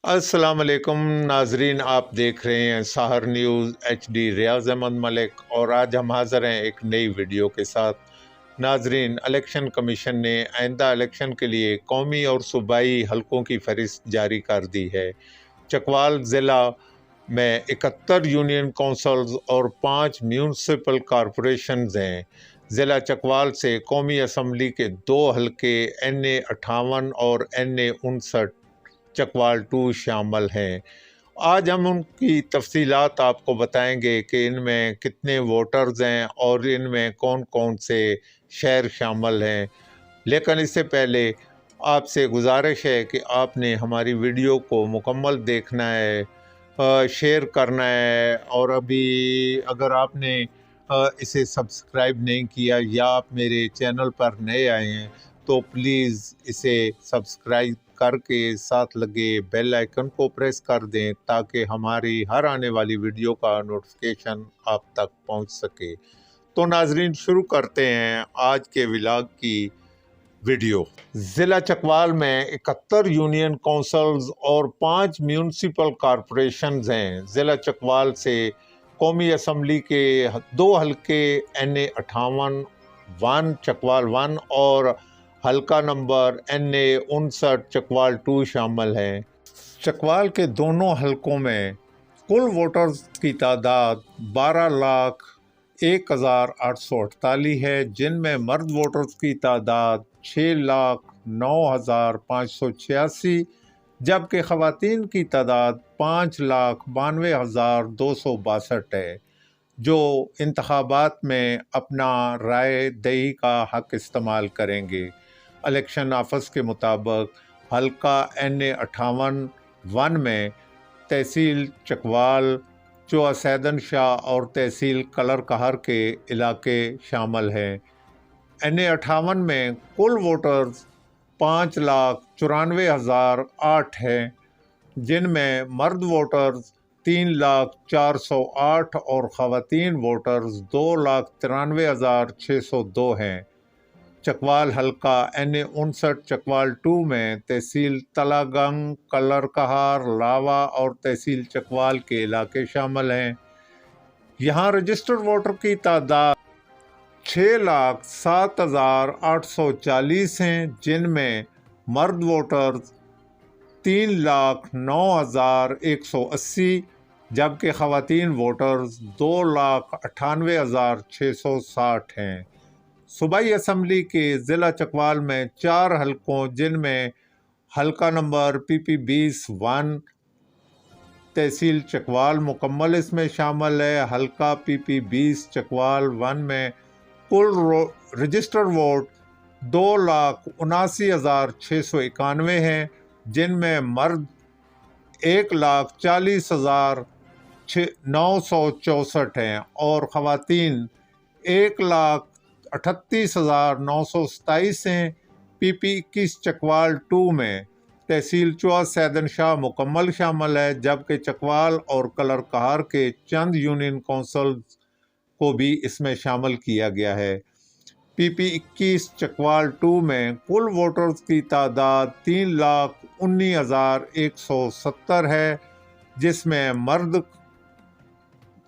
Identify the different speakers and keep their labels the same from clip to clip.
Speaker 1: السلام علیکم ناظرین، آپ دیکھ رہے ہیں سحر news H D. Riyaz Ahmad ملک، اور آج ہم حاضر ہیں ایک نئی ویڈیو کے ساتھ۔ ناظرین، الیکشن کمیشن نے آئندہ الیکشن کے لیے قومی اور صوبائی حلقوں کی فہرست جاری کر دی ہے۔ چکوال ضلع میں 71 یونین کونسلز اور 5 میونسپل کارپوریشنز ہیں۔ ضلع چکوال سے قومی اسمبلی کے 2 حلقے NA 58 اور NA 59 چکوال 2 شامل ہیں۔ آج ہم ان کی تفصیلات آپ کو بتائیں گے کہ ان میں کتنے ووٹرز ہیں اور ان میں کون کون سے شہر شامل ہیں۔ لیکن اس سے پہلے آپ سے گزارش ہے کہ آپ نے ہماری ویڈیو کو مکمل دیکھنا ہے، شیئر کرنا ہے، اور ابھی اگر آپ نے اسے سبسکرائب نہیں کیا یا آپ میرے چینل پر نئے آئے ہیں تو پلیز اسے سبسکرائب کر کے ساتھ لگے بیل آئیکن کو پریس کر دیں تاکہ ہماری ہر آنے والی ویڈیو کا نوٹیفیکیشن آپ تک پہنچ سکے۔ تو ناظرین، شروع کرتے ہیں آج کے ولاگ کی ویڈیو۔ ضلع چکوال میں 71 یونین کونسلز اور 5 میونسپل کارپوریشنز ہیں۔ ضلع چکوال سے قومی اسمبلی کے 2 حلقے NA 58 1 چکوال 1 اور حلقہ نمبر NA 59 چکوال 2 شامل ہیں۔ چکوال کے دونوں حلقوں میں کل ووٹرز کی تعداد 12,01,848 ہے، جن میں مرد ووٹرز کی تعداد 6,09,586، جبکہ خواتین کی تعداد 5,92,262 ہے، جو انتخابات میں اپنا رائے دہی کا حق استعمال کریں گے۔ الیکشن آفس کے مطابق حلقہ NA 58 میں تحصیل چکوال، چوہا سیدن شاہ اور تحصیل کلر کہر کے علاقے شامل ہیں۔ NA 58 میں کل ووٹرز 5,94,008 ہیں، جن میں مرد ووٹرز 3,04,008 اور خواتین ووٹرز 2,93,602 ہیں۔ چکوال حلقہ NA 59 چکوال 2 میں تحصیل تلہ گنگ، کلر کہار، لاوا اور تحصیل چکوال کے علاقے شامل ہیں۔ یہاں رجسٹرڈ ووٹر کی تعداد 6,07,840 ہیں، جن میں مرد ووٹرز 3,09,180، جبکہ خواتین ووٹرز 2,98,660 ہیں۔ صوبائی اسمبلی کے ضلع چکوال میں 4 حلقوں، جن میں حلقہ نمبر PP 20 تحصیل چکوال مکمل اس میں شامل ہے۔ حلقہ PP 20 چکوال 1 میں کل رجسٹرڈ ووٹ 2,79,691 ہیں، جن میں مرد 1,40,964 ہیں اور خواتین 1,38,927 ہیں۔ PP 21 چکوال 2 میں تحصیل چوہا سیدن شاہ مکمل شامل ہے، جبکہ چکوال اور کلر کہار کے چند یونین کونسلز کو بھی اس میں شامل کیا گیا ہے۔ PP 21 چکوال 2 میں کل ووٹرز کی تعداد 3,19,170 ہے، جس میں مرد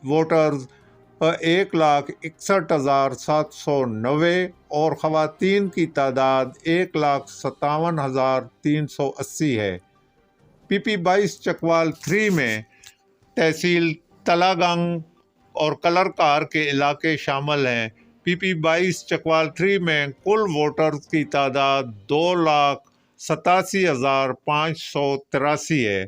Speaker 1: ووٹرز 1,61,790 اور خواتین کی تعداد 1,57,380 ہے۔ PP 22 چکوال 3 میں تحصیل تلہ گنگ اور کلر کہار کے علاقے شامل ہیں۔ PP 22 چکوال 3 میں کل ووٹرز کی تعداد 2,87,583 ہے۔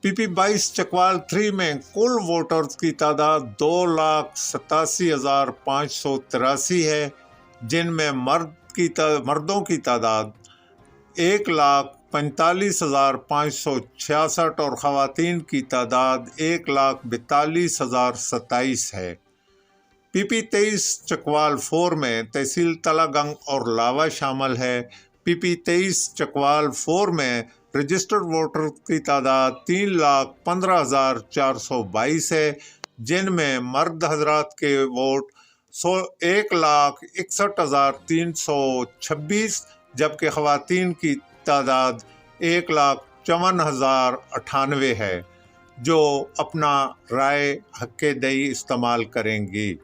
Speaker 1: PP 22 چکوال 3 میں کل ووٹرز کی تعداد 2,87,583 ہے، جن میں مردوں کی تعداد 1,45,566 اور خواتین کی تعداد 1,42,027 ہے۔ PP 23 چکوال 4 میں تحصیل تلہ گنگ اور لاوا شامل ہے۔ PP 23 چکوال 4 میں رجسٹرڈ ووٹر کی تعداد 3,15,422 ہے، جن میں مرد حضرات کے ووٹ 1,61,326، جبکہ خواتین کی تعداد 54,098 ہے جو اپنا رائے حق دہی استعمال کریں گی۔